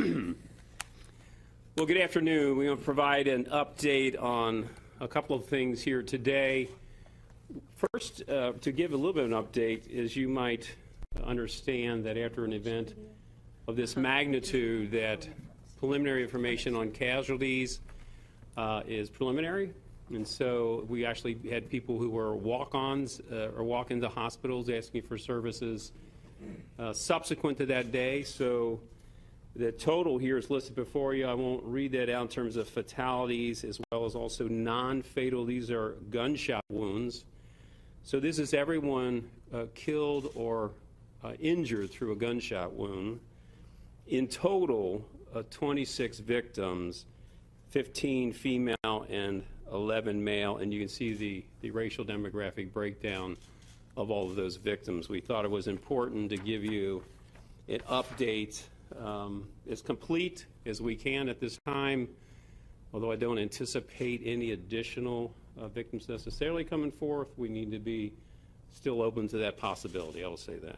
Well, good afternoon. We're going to provide an update on a couple of things here today. First, to give a little bit of an update, is you might understand that after an event of this magnitude, that preliminary information on casualties is preliminary. And so we actually had people who were walk-ons or walk into hospitals asking for services subsequent to that day. So the total here is listed before you. I won't read that out in terms of fatalities as well as also non-fatal. These are gunshot wounds. So this is everyone killed or injured through a gunshot wound. In total, 26 victims, 15 female and 11 male, and you can see the racial demographic breakdown of all of those victims. We thought it was important to give you an update as complete as we can at this time, although I don't anticipate any additional victims necessarily coming forth. We need to be still open to that possibility, I will say that.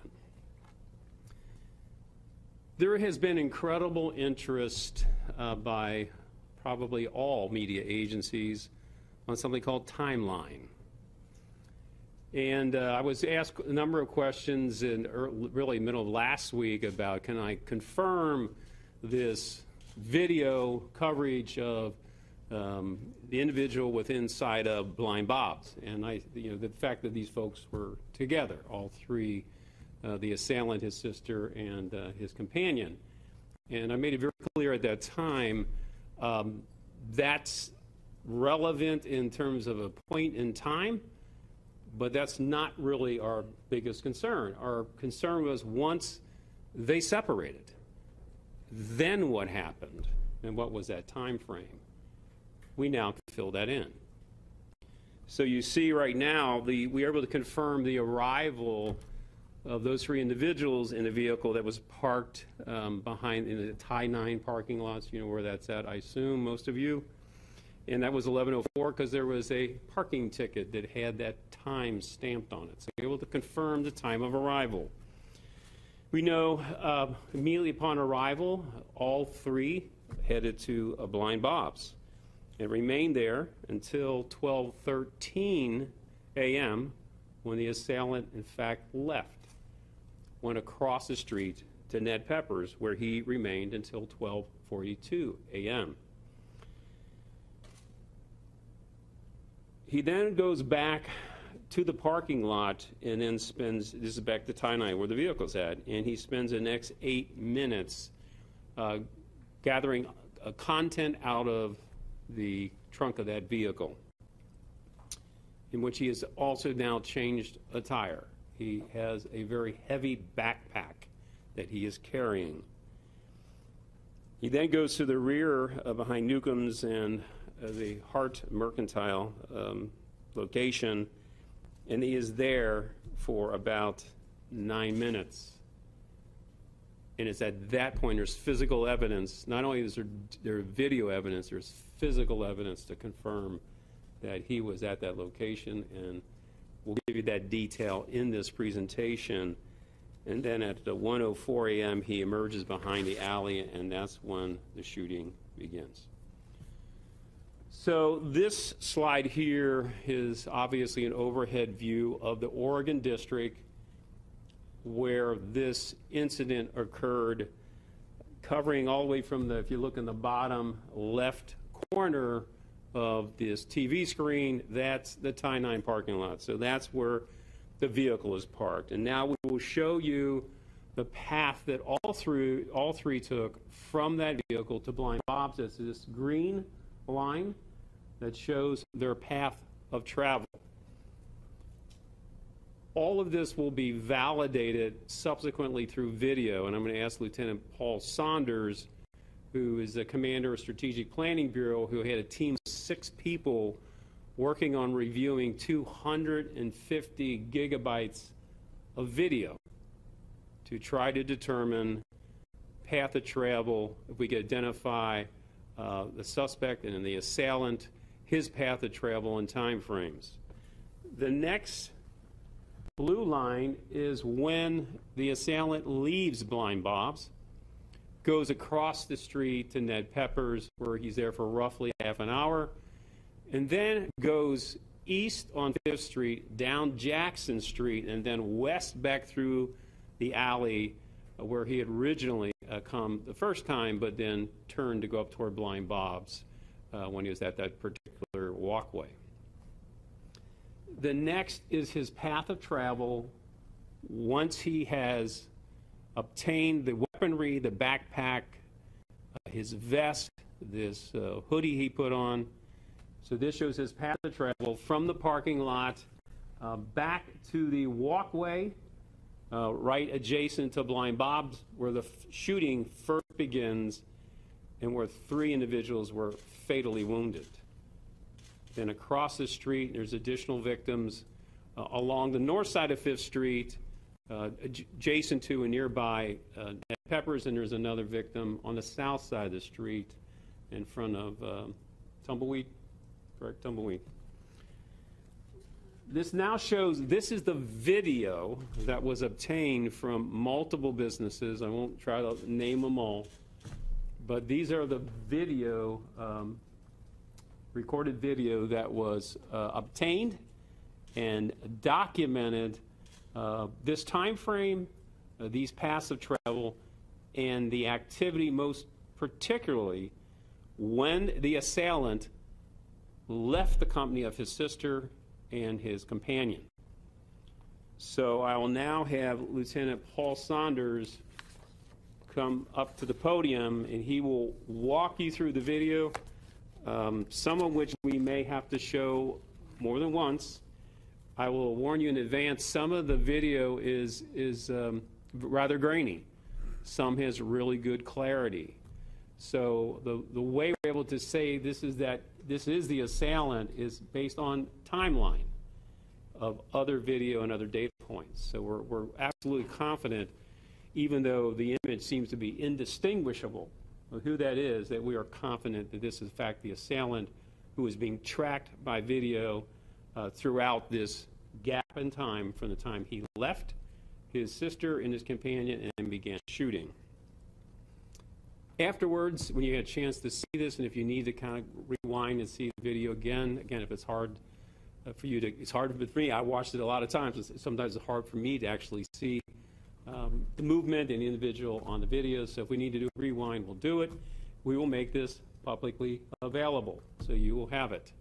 There has been incredible interest by probably all media agencies on something called timeline. And I was asked a number of questions in really middle of last week about, can I confirm this video coverage of the individual with inside of Blind Bob's? And the fact that these folks were together, all three, the assailant, his sister, and his companion. And I made it very clear at that time that's relevant in terms of a point in time, but that's not really our biggest concern. Our concern was once they separated, then what happened, and what was that time frame? We now can fill that in. So you see right now, we are able to confirm the arrival of those three individuals in a vehicle that was parked behind in the Tie 9 parking lots. You know where that's at, I assume, most of you. And that was 11:04 because there was a parking ticket that had that time stamped on it. So we're able to confirm the time of arrival. We know immediately upon arrival, all three headed to a Blind Bob's and remained there until 12:13 a.m. when the assailant, in fact, left, went across the street to Ned Pepper's, where he remained until 12:42 a.m. He then goes back to the parking lot and then spends, this is back to Tie 9 where the vehicle's at, and he spends the next 8 minutes gathering content out of the trunk of that vehicle, in which he has also now changed attire. He has a very heavy backpack that he is carrying. He then goes to the rear behind Newcomb's and the Hart Mercantile location, and he is there for about 9 minutes. And it's at that point there's physical evidence. Not only is there video evidence, there's physical evidence to confirm that he was at that location, and we'll give you that detail in this presentation. And then at 1:04 a.m. he emerges behind the alley, and that's when the shooting begins. So this slide here is obviously an overhead view of the Oregon district where this incident occurred, covering all the way from the, if you look in the bottom left corner of this TV screen, that's the Tie 9 parking lot. So that's where the vehicle is parked. And now we will show you the path that all three took from that vehicle to Blind Bob's. That's this green line that shows their path of travel. All of this will be validated subsequently through video, and I'm going to ask Lieutenant Paul Saunders, who is the commander of Strategic Planning Bureau, who had a team of 6 people working on reviewing 250 gigabytes of video to try to determine path of travel, if we could identify the suspect and the assailant, his path of travel and time frames. The next blue line is when the assailant leaves Blind Bob's, goes across the street to Ned Pepper's, where he's there for roughly half an hour, and then goes east on 5th Street, down Jackson Street, and then west back through the alley where he had originally come the first time, but then turned to go up toward Blind Bob's when he was at that particular walkway. The next is his path of travel once he has obtained the weaponry, the backpack, his vest, this hoodie he put on. So this shows his path of travel from the parking lot back to the walkway right adjacent to Blind Bob's, where the shooting first begins and where 3 individuals were fatally wounded. Then across the street, there's additional victims along the north side of 5th Street, adjacent to and nearby Ned Pepper's, and there's another victim on the south side of the street in front of Tumbleweed. Correct, Tumbleweed. This now shows, this is the video that was obtained from multiple businesses. I won't try to name them all, but these are the video, recorded video that was obtained and documented this time frame, these paths of travel, and the activity most particularly when the assailant left the company of his sister and his companion. So I will now have Lieutenant Paul Saunders come up to the podium, and he will walk you through the video, some of which we may have to show more than once. I will warn you in advance, some of the video is rather grainy. Some has really good clarity. So the way we're able to say this is the assailant is based on timeline of other video and other data points. So we're absolutely confident, even though the image seems to be indistinguishable of who that is, that we are confident that this is in fact the assailant who is being tracked by video throughout this gap in time from the time he left his sister and his companion and began shooting. Afterwards, when you get a chance to see this, and if you need to kind of rewind and see the video again, if it's hard for you to, it's hard for me, I watched it a lot of times, sometimes it's hard for me to actually see the movement and the individual on the video, so if we need to do a rewind, we'll do it. We will make this publicly available, so you will have it.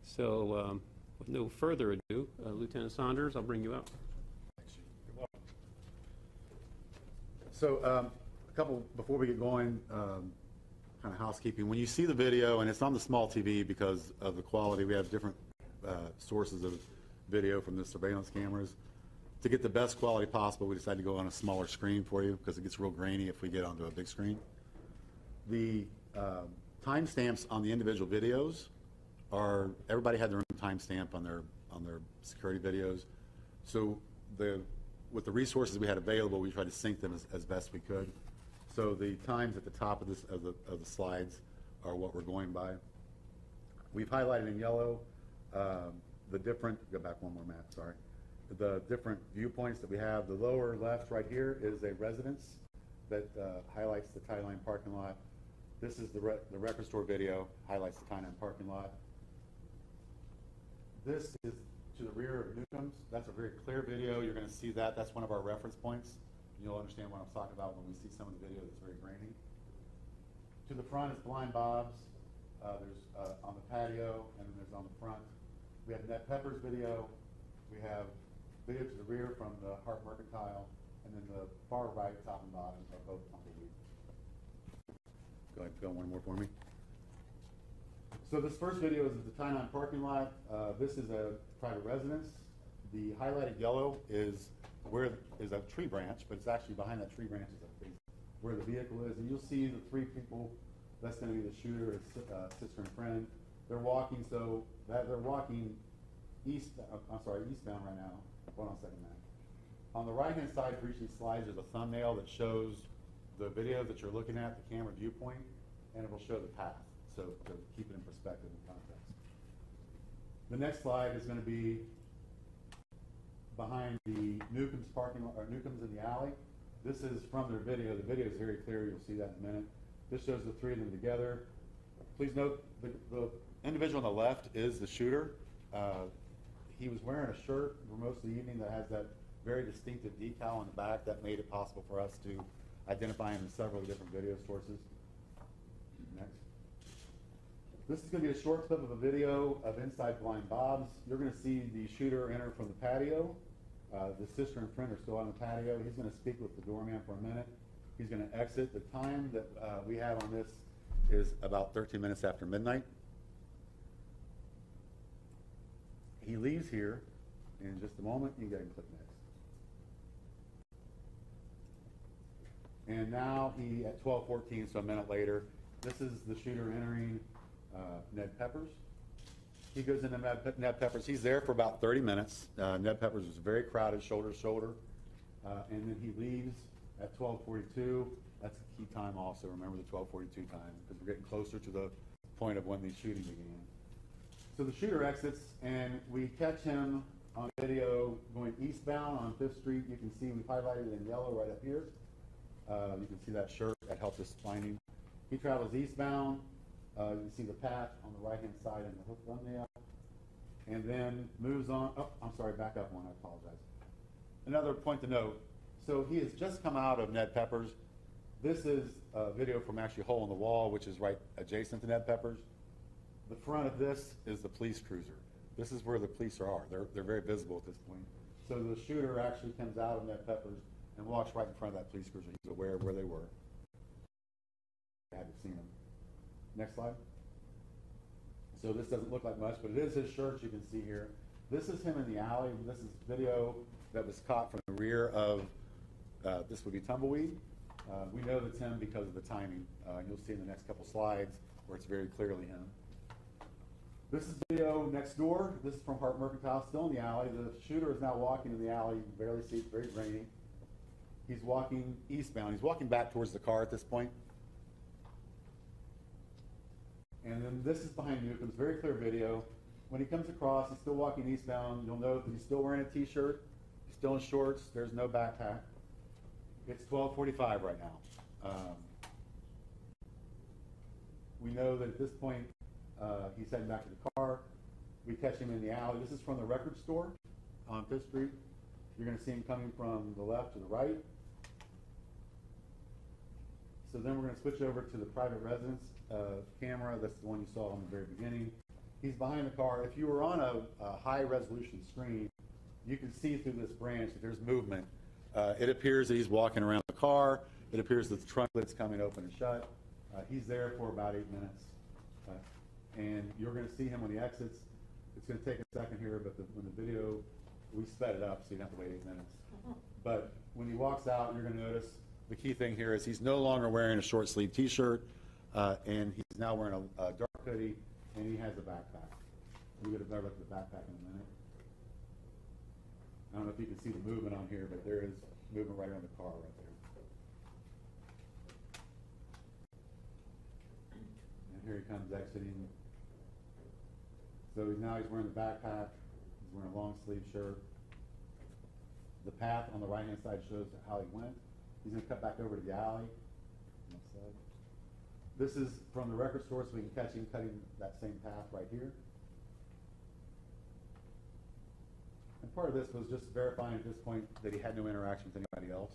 So with no further ado, Lieutenant Saunders, I'll bring you up. You're welcome. So, a couple, before we get going, kind of housekeeping. When you see the video, and it's on the small TV because of the quality, we have different sources of video from the surveillance cameras. To get the best quality possible, we decided to go on a smaller screen for you because it gets real grainy if we get onto a big screen. The timestamps on the individual videos are, everybody had their own timestamp on their security videos. So with the resources we had available, we tried to sync them as best we could. So the times at the top of the slides are what we're going by. We've highlighted in yellow the different, go back one more, Matt, sorry. The different viewpoints that we have. The lower left right here is a residence that highlights the Tie Line parking lot. This is the record store video, highlights the Tie Line parking lot. This is to the rear of Newcomb's. That's a very clear video. You're going to see that. That's one of our reference points. You'll understand what I'm talking about when we see some of the video that's very grainy. To the front is Blind Bob's. There's on the patio, and then there's on the front. We have Ned Pepper's video. We have video to the rear from the Hart Mercantile, and then the far right, top and bottom, are both Tumbleweed. Go ahead, go one more for me. So this first video is the Tie Line parking lot. This is a private residence. The highlighted yellow is a tree branch, but it's actually behind that tree branch is where the vehicle is. And you'll see the 3 people, that's going to be the shooter, his sister and friend. They're walking, so they're walking eastbound right now. Hold on a second, Matt. On the right-hand side for each of these slides, there's a thumbnail that shows the video that you're looking at, the camera viewpoint, and it will show the path, so to keep it in perspective and context. The next slide is going to be behind the Newcomb's parking lot, or Newcomb's in the alley. This is from their video. The video is very clear. You'll see that in a minute. This shows the three of them together. Please note the individual on the left is the shooter. He was wearing a shirt for most of the evening that has that very distinctive decal on the back that made it possible for us to identify him in several different video sources. Next. This is going to be a short clip of a video of Inside Blind Bob's. You're going to see the shooter enter from the patio. The sister and friend are still on the patio. He's going to speak with the doorman for a minute. He's going to exit. The time that we have on this is about 13 minutes after midnight. He leaves here in just a moment. You can go ahead and click next. And now he, at 12:14, so a minute later, this is the shooter entering Ned Peppers. He goes into Ned Peppers. He's there for about 30 minutes. Ned Peppers was very crowded, shoulder to shoulder. And then he leaves at 12:42. That's a key time also. Remember the 12:42 time, because we're getting closer to the point of when the shooting began. So the shooter exits, and we catch him on video going eastbound on 5th Street. You can see we've highlighted it in yellow right up here. You can see that shirt that helped us find him. He travels eastbound. You can see the path on the right-hand side in the hook thumbnail. And then moves on. Oh, I'm sorry, back up one. I apologize. Another point to note. So he has just come out of Ned Peppers. This is a video from actually a hole in the wall, which is right adjacent to Ned Peppers. The front of this is the police cruiser. This is where the police are. They're very visible at this point. So the shooter actually comes out of Ned Peppers and walks right in front of that police cruiser. He's aware of where they were. I hadn't seen him. Next slide. So this doesn't look like much, but it is his shirt you can see here. This is him in the alley. This is video that was caught from the rear of, this would be Tumbleweed. We know that's him because of the timing. You'll see in the next couple slides where it's very clearly him. This is video next door. This is from Hart Mercantile, still in the alley. The shooter is now walking in the alley. You can barely see it, very grainy. He's walking eastbound. He's walking back towards the car at this point. And then this is behind Newcomb's, very clear video. When he comes across, he's still walking eastbound. You'll note that he's still wearing a t-shirt. He's still in shorts. There's no backpack. It's 12:45 right now. We know that at this point, he's heading back to the car. We catch him in the alley. This is from the record store on 5th Street. You're going to see him coming from the left to the right. So then we're going to switch over to the private residence camera. That's the one you saw in the very beginning. He's behind the car. If you were on a high resolution screen, you can see through this branch that there's movement. It appears that he's walking around the car. It appears that the trunk lid's coming open and shut. He's there for about 8 minutes. And you're going to see him when he exits. It's going to take a second here, but when the video, we sped it up so you don't have to wait 8 minutes. But when he walks out, you're going to notice the key thing here is he's no longer wearing a short sleeve t-shirt, and he's now wearing a dark hoodie, and he has a backpack. We'll get a better look at the backpack in a minute. I don't know if you can see the movement on here, but there is movement right around the car right there. And here he comes exiting. So now he's wearing the backpack. He's wearing a long sleeve shirt. The path on the right-hand side shows how he went. He's going to cut back over to the alley. Next slide. This is from the record store, so we can catch him cutting that same path right here. And part of this was just verifying at this point that he had no interaction with anybody else.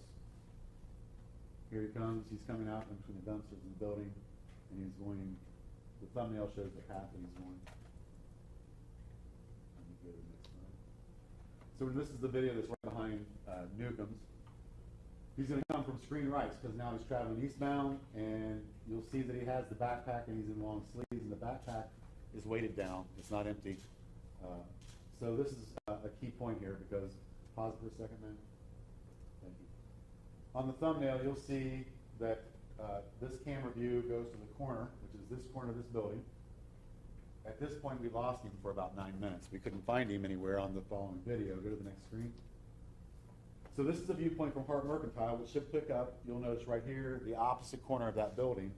Here he comes. He's coming out from between the dumpsters in the building, and he's going, the thumbnail shows the path that he's going. Let me go to the next slide. So this is the video that's right behind Newcomb's. He's going to come from screen right because now he's traveling eastbound, and you'll see that he has the backpack and he's in long sleeves, and the backpack is weighted down. It's not empty. So this is a key point here because, pause for a second, man. Thank you. On the thumbnail, you'll see that this camera view goes to the corner, which is this corner of this building. At this point, we lost him for about 9 minutes. We couldn't find him anywhere on the following video. Go to the next screen. So this is a viewpoint from Hart Mercantile, which should pick up, you'll notice right here, the opposite corner of that building.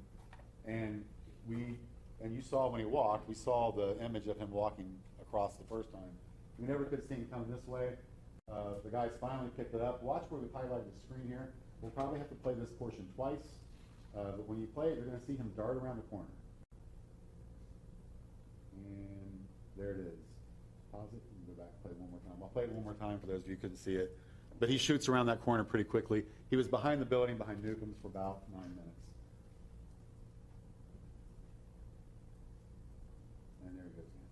And you saw when he walked, we saw the image of him walking across the first time. We never could see him coming this way. The guys finally picked it up. Watch where we highlighted the screen here. We'll probably have to play this portion twice, but when you play it, you're going to see him dart around the corner. And there it is. Pause it and go back and play it one more time. I'll play it one more time for those of you who couldn't see it. But he shoots around that corner pretty quickly. He was behind the building, behind Newcomb's, for about 9 minutes. And there he goes again.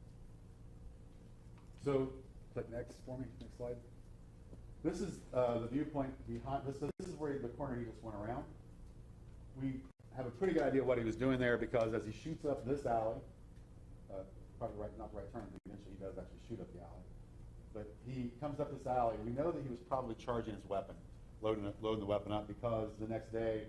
So, click next for me, next slide. This is the viewpoint behind, this is where the corner he just went around. We have a pretty good idea what he was doing there because as he shoots up this alley, probably not the right turn, but eventually he does actually shoot up the alley. But he comes up this alley. We know that he was probably charging his weapon, loading the weapon up, because the next day,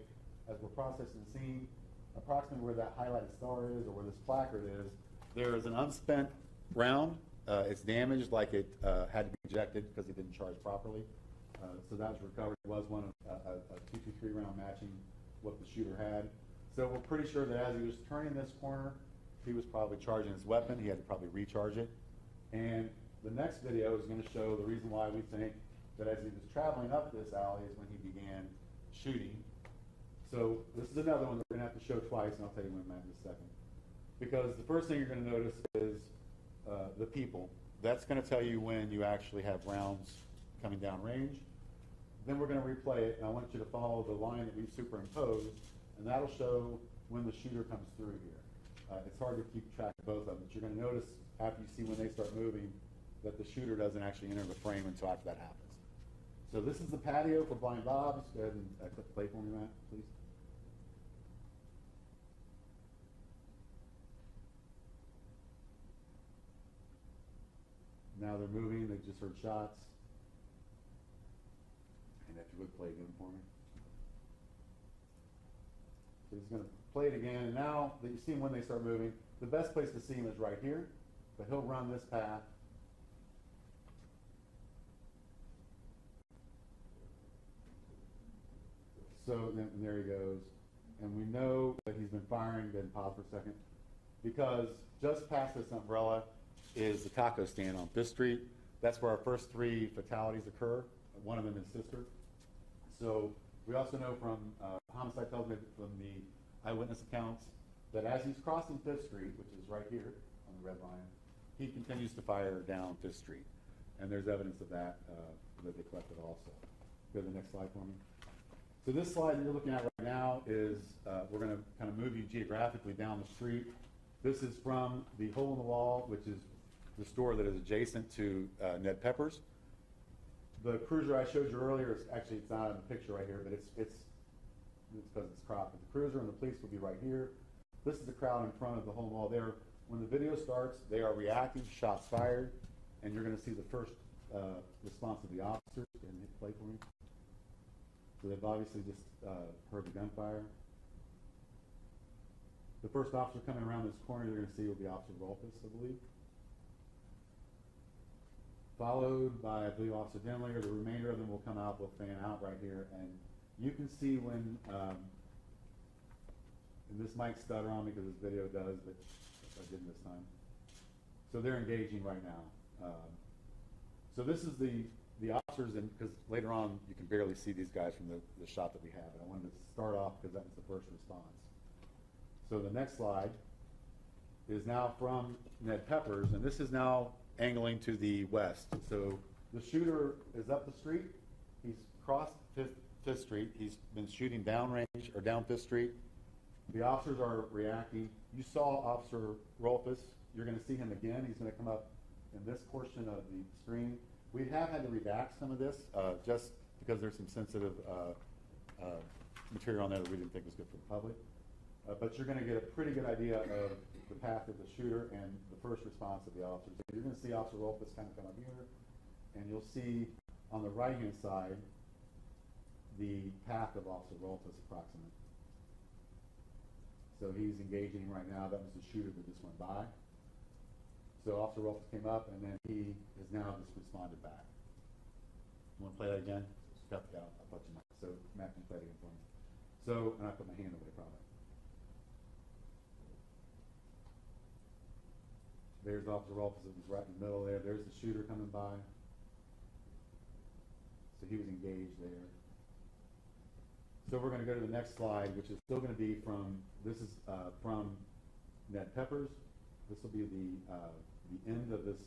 as we're processing the scene, approximately where that highlighted star is or where this placard is, there is an unspent round. It's damaged, like it had to be ejected because he didn't charge properly. So that was recovered. It was one of a 223 round matching what the shooter had. So we're pretty sure that as he was turning this corner, he was probably charging his weapon. He had to probably recharge it. And the next video is going to show the reason why we think that as he was traveling up this alley is when he began shooting. So this is another one that we're going to have to show twice, and I'll tell you when, Matt, in a second. Because the first thing you're going to notice is the people. That's going to tell you when you actually have rounds coming down range. Then we're going to replay it, and I want you to follow the line that we've superimposed, and that'll show when the shooter comes through here. It's hard to keep track of both of them, but you're going to notice after you see when they start moving that the shooter doesn't actually enter the frame until after that happens. So this is the patio for Blind Bob's. Go ahead and click play for me, Matt, please. Now they're moving. They just heard shots. And if you would play again for me. So he's going to play it again. And now that you see him when they start moving, the best place to see him is right here. But he'll run this path. So then there he goes. And we know that he's been firing. Go ahead and pause for a second. Because just past this umbrella is the taco stand on 5th Street. That's where our first 3 fatalities occur. One of them is sister. So we also know from homicide tells me from the eyewitness accounts that as he's crossing 5th Street, which is right here on the red line, he continues to fire down 5th Street. And there's evidence of that that they collected also. Go to the next slide for me. So this slide you're looking at right now is, we're going to kind of move you geographically down the street. This is from the hole in the wall, which is the store that is adjacent to Ned Pepper's. The cruiser I showed you earlier is actually, it's not in the picture right here, but it's because it's cropped. But the cruiser and the police will be right here. This is the crowd in front of the hole in the wall there. When the video starts, they are reacting, shots fired, and you're going to see the first response of the officers. And hit play for me. So they've obviously just heard the gunfire. The first officer coming around this corner you're going to see will be Officer Rolfus, I believe. Followed by, I believe, Officer Denlinger. The remainder of them will come out, will fan out right here. And you can see when, and this might stutter on me because this video does, but I didn't this time. So they're engaging right now. So this is the officers, and because later on you can barely see these guys from the shot that we have. And I wanted to start off because that was the first response. So the next slide is now from Ned Pepper's, and this is now angling to the west. So the shooter is up the street. He's crossed 5th Street. He's been shooting downrange or down 5th Street. The officers are reacting. You saw Officer Rolfus. You're going to see him again. He's going to come up in this portion of the screen. We have had to redact some of this just because there's some sensitive material on there that we didn't think was good for the public. But you're going to get a pretty good idea of the path of the shooter and the first response of the officers. You're going to see Officer Rolfus kind of come up here, and you'll see on the right-hand side the path of Officer Rolfus approximate. So he's engaging right now. That was the shooter that just went by. So Officer Rolfus came up, and then he has now just responded back. You want to play that again? I thought you might. So Matt can play it again for me. So, and I put my hand over the probably. There's Officer Rolfus that was right in the middle there. There's the shooter coming by. So he was engaged there. So we're going to go to the next slide, which is still going to be from, this is from Ned Peppers. This will be the end of this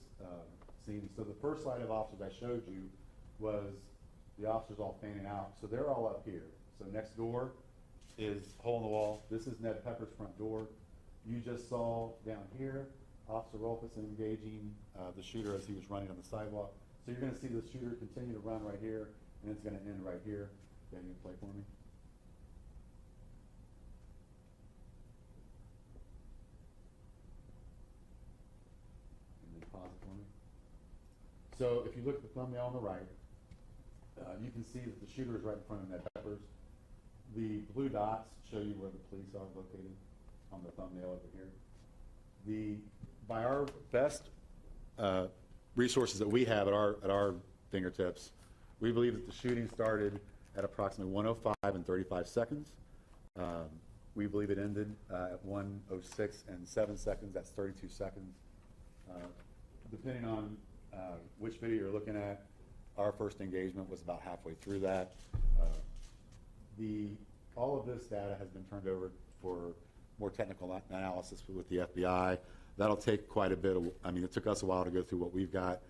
scene. So the first slide of officers I showed you was the officers all fanning out. So they're all up here. So next door is hole in the wall. This is Ned Pepper's front door. You just saw down here Officer Rolfus engaging the shooter as he was running on the sidewalk. So you're going to see the shooter continue to run right here, and it's going to end right here. Can you play for me? And then pause it for me. So if you look at the thumbnail on the right, you can see that the shooter is right in front of Ned Peppers. The blue dots show you where the police are located on the thumbnail over here. By our best resources that we have at our fingertips, we believe that the shooting started at approximately 1:05 and 35 seconds. We believe it ended at 1:06 and 7 seconds. That's 32 seconds. Depending on which video you're looking at, our first engagement was about halfway through that. All of this data has been turned over for more technical analysis with the FBI. That'll take quite a bit of, it took us a while to go through what we've got,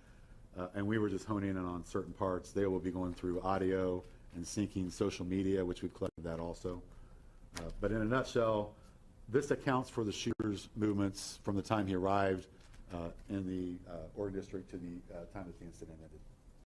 and we were just honing in on certain parts. They will be going through audio and syncing social media, which we've collected that also. But in a nutshell, this accounts for the shooter's movements from the time he arrived in the Oregon District to the time that the incident ended.